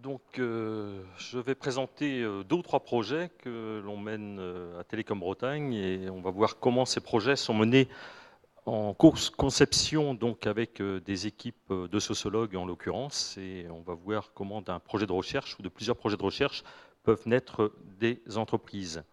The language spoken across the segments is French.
Je vais présenter deux ou trois projets que l'on mène à Télécom Bretagne et on va voir comment ces projets sont menés en conception donc avec des équipes de sociologues en l'occurrence, et on va voir comment d'un projet de recherche ou de plusieurs projets de recherche peuvent naître des entreprises.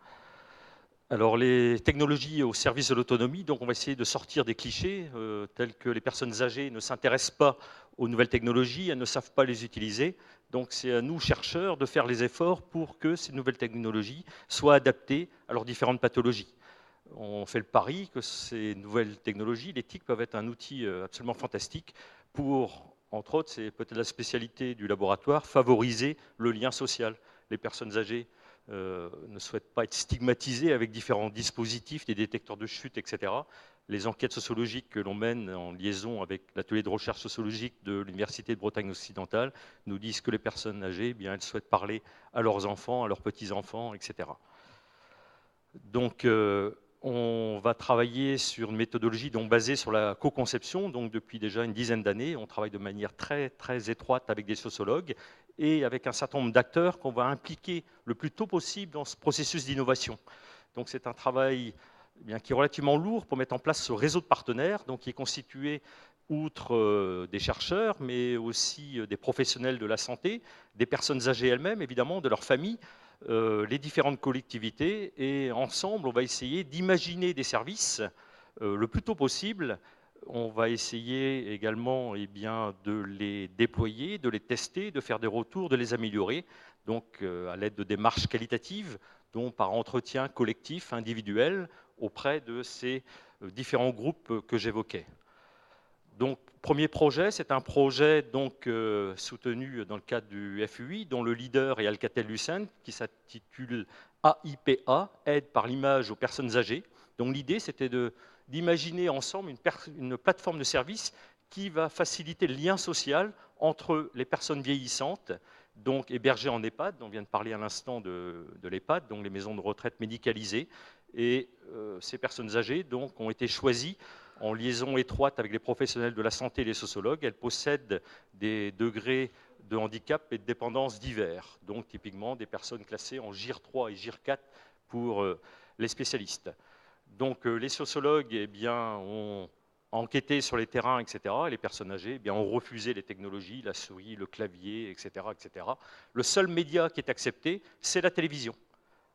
Alors, les technologies au service de l'autonomie, donc on va essayer de sortir des clichés tels que les personnes âgées ne s'intéressent pas aux nouvelles technologies, elles ne savent pas les utiliser. Donc c'est à nous, chercheurs, de faire les efforts pour que ces nouvelles technologies soient adaptées à leurs différentes pathologies. On fait le pari que ces nouvelles technologies, les TIC, peuvent être un outil absolument fantastique pour, entre autres, c'est peut-être la spécialité du laboratoire, favoriser le lien social. Les personnes âgées ne souhaitent pas être stigmatisées avec différents dispositifs, des détecteurs de chute, etc. Les enquêtes sociologiques que l'on mène en liaison avec l'atelier de recherche sociologique de l'Université de Bretagne occidentale nous disent que les personnes âgées, eh bien, elles souhaitent parler à leurs enfants, à leurs petits-enfants, etc. Donc, on va travailler sur une méthodologie donc basée sur la co-conception. Donc, depuis déjà une dizaine d'années, on travaille de manière très, très étroite avec des sociologues et avec un certain nombre d'acteurs qu'on va impliquer le plus tôt possible dans ce processus d'innovation. Donc, c'est un travail qui est relativement lourd pour mettre en place ce réseau de partenaires, donc qui est constitué outre des chercheurs, mais aussi des professionnels de la santé, des personnes âgées elles-mêmes, évidemment, de leurs familles, les différentes collectivités, et ensemble, on va essayer d'imaginer des services le plus tôt possible. On va essayer également de les déployer, de les tester, de faire des retours, de les améliorer, donc à l'aide de démarches qualitatives, dont par entretien collectif, individuel, auprès de ces différents groupes que j'évoquais. Donc, premier projet, c'est un projet soutenu dans le cadre du FUI, dont le leader est Alcatel-Lucent, qui s'intitule AIPA, Aide par l'image aux personnes âgées. Donc, l'idée, c'était d'imaginer ensemble une plateforme de service qui va faciliter le lien social entre les personnes vieillissantes, donc hébergées en EHPAD, on vient de parler à l'instant de l'EHPAD, donc les maisons de retraite médicalisées, et ces personnes âgées donc, ont été choisies en liaison étroite avec les professionnels de la santé et les sociologues. Elles possèdent des degrés de handicap et de dépendance divers, donc typiquement des personnes classées en GIR 3 et GIR 4 pour les spécialistes. Donc les sociologues ont enquêté sur les terrains, etc. Et les personnes âgées ont refusé les technologies, la souris, le clavier, etc., etc. Le seul média qui est accepté, c'est la télévision.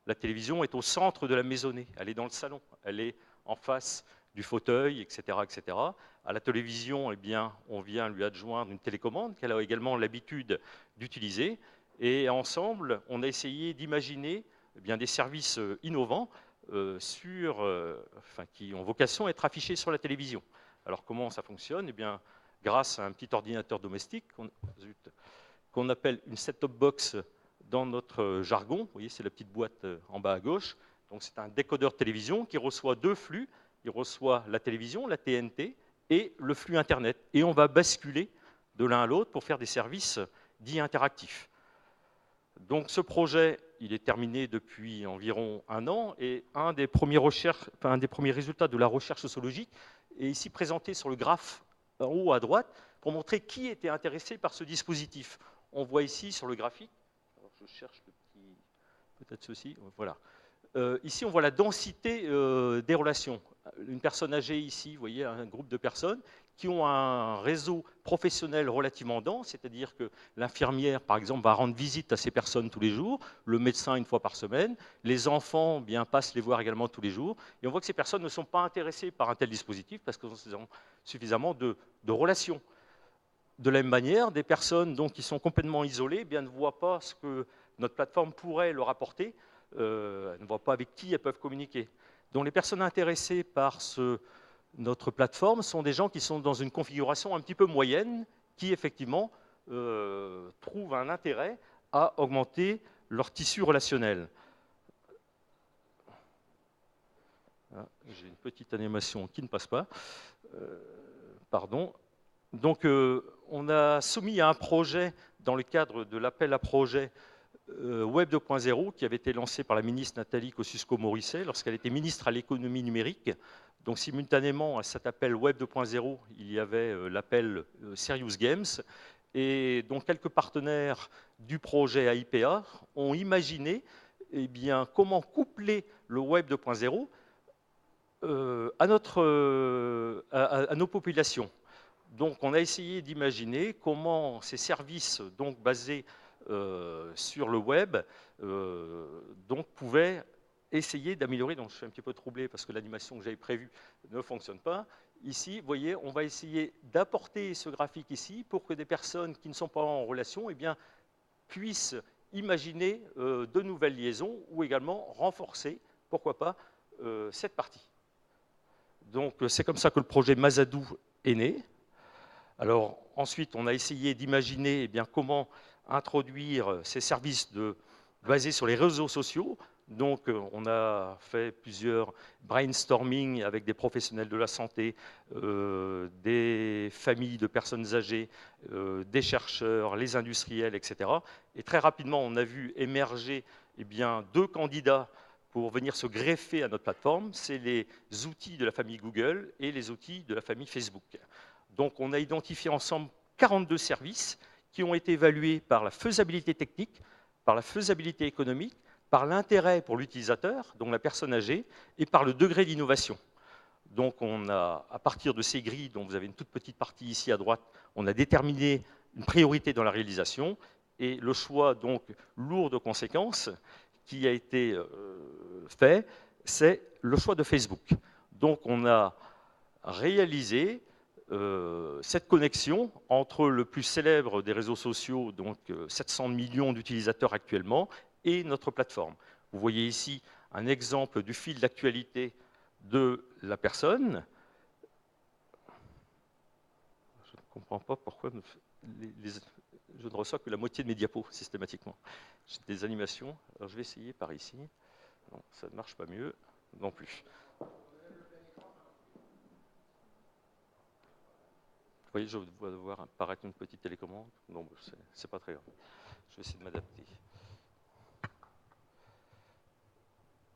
La télévision est au centre de la maisonnée, elle est dans le salon, elle est en face du fauteuil, etc., etc. À la télévision, on vient lui adjoindre une télécommande qu'elle a également l'habitude d'utiliser. Et ensemble, on a essayé d'imaginer des services innovants qui ont vocation à être affichés sur la télévision. Alors comment ça fonctionne? Grâce à un petit ordinateur domestique qu'on appelle une set-top box dans notre jargon. Vous voyez, c'est la petite boîte en bas à gauche. Donc c'est un décodeur télévision qui reçoit deux flux. Il reçoit la télévision, la TNT, et le flux Internet. Et on va basculer de l'un à l'autre pour faire des services dits interactifs. Donc ce projet, il est terminé depuis environ un an, et un des premiers résultats de la recherche sociologique est ici présenté sur le graphe en haut à droite pour montrer qui était intéressé par ce dispositif. On voit ici sur le graphique, alors je cherche le petit, peut-être ceci, voilà. Ici, on voit la densité des relations. Une personne âgée ici, vous voyez, un groupe de personnes qui ont un réseau professionnel relativement dense, c'est-à-dire que l'infirmière, par exemple, va rendre visite à ces personnes tous les jours, le médecin une fois par semaine, les enfants passent les voir également tous les jours, et on voit que ces personnes ne sont pas intéressées par un tel dispositif parce qu'elles ont suffisamment de relations. De la même manière, des personnes qui sont complètement isolées ne voient pas ce que notre plateforme pourrait leur apporter, elles ne voient pas avec qui elles peuvent communiquer. Donc les personnes intéressées par notre plateforme sont des gens qui sont dans une configuration un petit peu moyenne, qui effectivement trouvent un intérêt à augmenter leur tissu relationnel. Ah, j'ai une petite animation qui ne passe pas. Pardon. Donc, on a soumis à un projet dans le cadre de l'appel à projet Web 2.0 qui avait été lancé par la ministre Nathalie Kosciusko-Morizet lorsqu'elle était ministre à l'économie numérique. Donc, simultanément à cet appel Web 2.0, il y avait l'appel Serious Games. Et donc quelques partenaires du projet AIPA ont imaginé eh bien, comment coupler le Web 2.0 à nos populations. Donc on a essayé d'imaginer comment ces services donc, basés sur le web donc, pouvaient essayer d'améliorer. Donc je suis un petit peu troublé parce que l'animation que j'avais prévue ne fonctionne pas. Ici, vous voyez, on va essayer d'apporter ce graphique ici pour que des personnes qui ne sont pas en relation eh bien, puissent imaginer de nouvelles liaisons ou également renforcer, pourquoi pas, cette partie. Donc c'est comme ça que le projet Mazadou est né. Alors ensuite, on a essayé d'imaginer eh bien, comment introduire ces services basés sur les réseaux sociaux. Donc on a fait plusieurs brainstorming avec des professionnels de la santé, des familles de personnes âgées, des chercheurs, les industriels, etc. Et très rapidement, on a vu émerger eh bien, 2 candidats pour venir se greffer à notre plateforme. C'est les outils de la famille Google et les outils de la famille Facebook. Donc on a identifié ensemble 42 services qui ont été évalués par la faisabilité technique, par la faisabilité économique, par l'intérêt pour l'utilisateur, donc la personne âgée, et par le degré d'innovation. Donc on a, à partir de ces grilles, dont vous avez une toute petite partie ici à droite, on a déterminé une priorité dans la réalisation, et le choix donc lourd de conséquences qui a été fait, c'est le choix de Facebook. Donc on a réalisé cette connexion entre le plus célèbre des réseaux sociaux, donc 700 millions d'utilisateurs actuellement, et notre plateforme. Vous voyez ici un exemple du fil d'actualité de la personne. Je ne comprends pas pourquoi je ne reçois que la moitié de mes diapos systématiquement. J'ai des animations, alors je vais essayer par ici. Non, ça ne marche pas mieux non plus. Vous voyez, je dois voir apparaître une petite télécommande. Non, c'est pas très grave. Je vais essayer de m'adapter.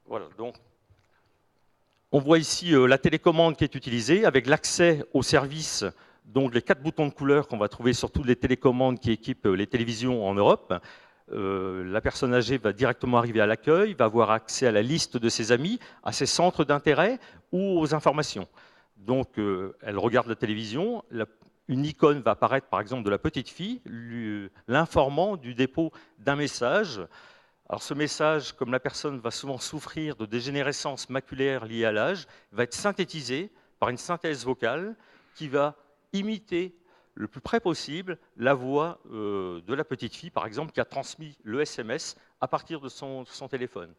Voilà, donc on voit ici la télécommande qui est utilisée avec l'accès aux services, donc les 4 boutons de couleur qu'on va trouver sur toutes les télécommandes qui équipent les télévisions en Europe. La personne âgée va directement arriver à l'accueil, va avoir accès à la liste de ses amis, à ses centres d'intérêt ou aux informations. Donc elle regarde la télévision, une icône va apparaître par exemple de la petite fille, l'informant du dépôt d'un message. Alors ce message, comme la personne va souvent souffrir de dégénérescence maculaire liée à l'âge, va être synthétisé par une synthèse vocale qui va imiter le plus près possible la voix de la petite fille, par exemple, qui a transmis le SMS à partir de son téléphone.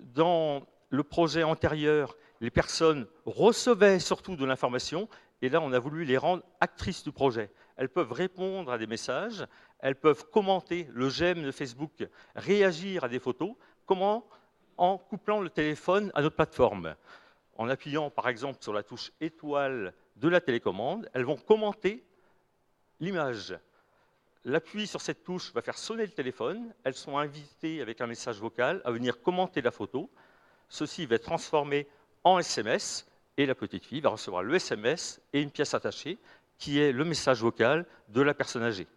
Dans le projet antérieur, les personnes recevaient surtout de l'information, et là, on a voulu les rendre actrices du projet. Elles peuvent répondre à des messages, elles peuvent commenter le j'aime de Facebook, réagir à des photos. Comment? En couplant le téléphone à notre plateforme. En appuyant, par exemple, sur la touche étoile de la télécommande, elles vont commenter l'image. L'appui sur cette touche va faire sonner le téléphone. Elles sont invitées avec un message vocal à venir commenter la photo. Ceci va être transformé en SMS et la petite fille va recevoir le SMS et une pièce attachée qui est le message vocal de la personne âgée.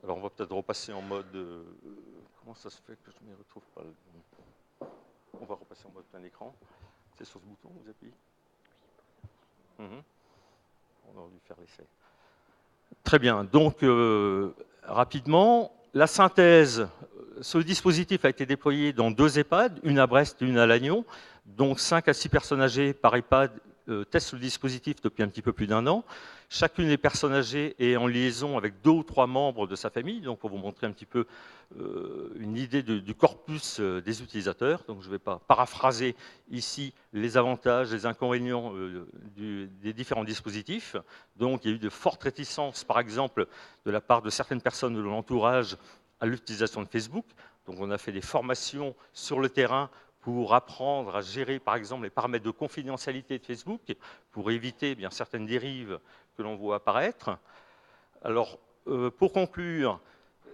Alors on va peut-être repasser en mode... comment ça se fait que je ne m'y retrouve pas? On va repasser en mode plein écran. C'est sur ce bouton, vous appuyez. On aurait dû faire l'essai. Très bien. Donc, rapidement, la synthèse, ce dispositif a été déployé dans 2 EHPAD, une à Brest et une à Lannion. Donc 5 à 6 personnes âgées par EHPAD testent le dispositif depuis un petit peu plus d'1 an. Chacune des personnes âgées est en liaison avec 2 ou 3 membres de sa famille, donc pour vous montrer un petit peu une idée du corpus des utilisateurs. Donc je ne vais pas paraphraser ici les avantages, les inconvénients des différents dispositifs. Donc il y a eu de fortes réticences, par exemple, de la part de certaines personnes de l'entourage à l'utilisation de Facebook. Donc on a fait des formations sur le terrain pour apprendre à gérer, par exemple, les paramètres de confidentialité de Facebook, pour éviter bien certaines dérives que l'on voit apparaître. Alors, pour conclure,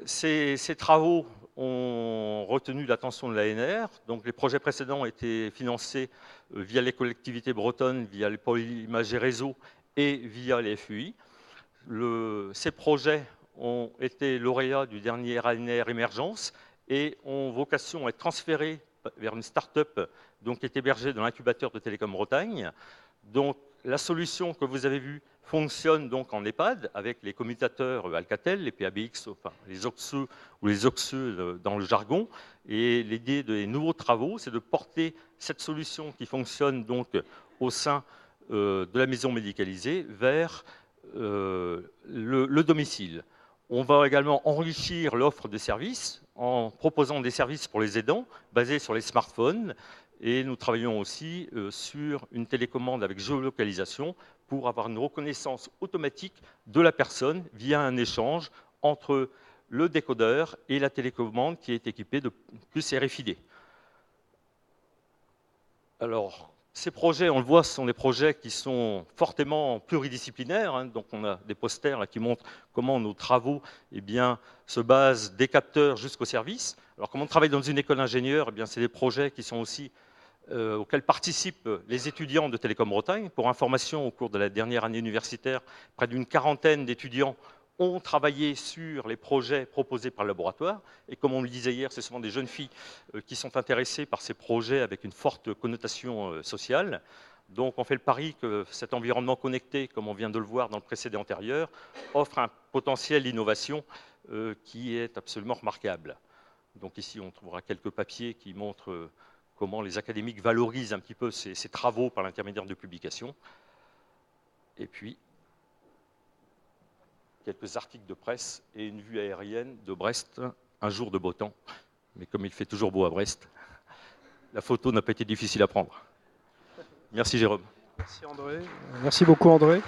ces travaux ont retenu l'attention de l'ANR. Donc les projets précédents étaient financés via les collectivités bretonnes, via les pôles images et réseaux et via les FUI. Ces projets ont été lauréats du dernier ANR Émergence et ont vocation à être transférés vers une start-up qui est hébergée dans l'incubateur de Télécom Bretagne. Donc la solution que vous avez vue fonctionne donc en EHPAD avec les commutateurs Alcatel, les PABX, enfin les OXE ou les OXE dans le jargon. Et l'idée des nouveaux travaux, c'est de porter cette solution qui fonctionne donc au sein de la maison médicalisée vers le domicile. On va également enrichir l'offre de services en proposant des services pour les aidants basés sur les smartphones. Et nous travaillons aussi sur une télécommande avec géolocalisation pour avoir une reconnaissance automatique de la personne via un échange entre le décodeur et la télécommande qui est équipée de puces RFID. Alors, ces projets, on le voit, ce sont des projets qui sont fortement pluridisciplinaires. Donc, on a des posters là, qui montrent comment nos travaux se basent des capteurs jusqu'au service. Alors, comme on travaille dans une école d'ingénieurs, c'est des projets qui sont aussi auxquels participent les étudiants de Télécom Bretagne. Pour information, au cours de la dernière année universitaire, près d'une quarantaine d'étudiants ont travaillé sur les projets proposés par le laboratoire. Et comme on le disait hier, c'est souvent des jeunes filles qui sont intéressées par ces projets avec une forte connotation sociale. Donc on fait le pari que cet environnement connecté, comme on vient de le voir dans le précédé antérieur, offre un potentiel d'innovation qui est absolument remarquable. Donc ici, on trouvera quelques papiers qui montrent comment les académiques valorisent un petit peu ces travaux par l'intermédiaire de publications. Et puis, quelques articles de presse et une vue aérienne de Brest, un jour de beau temps. Mais comme il fait toujours beau à Brest, la photo n'a pas été difficile à prendre. Merci Jérôme. Merci André. Merci beaucoup André.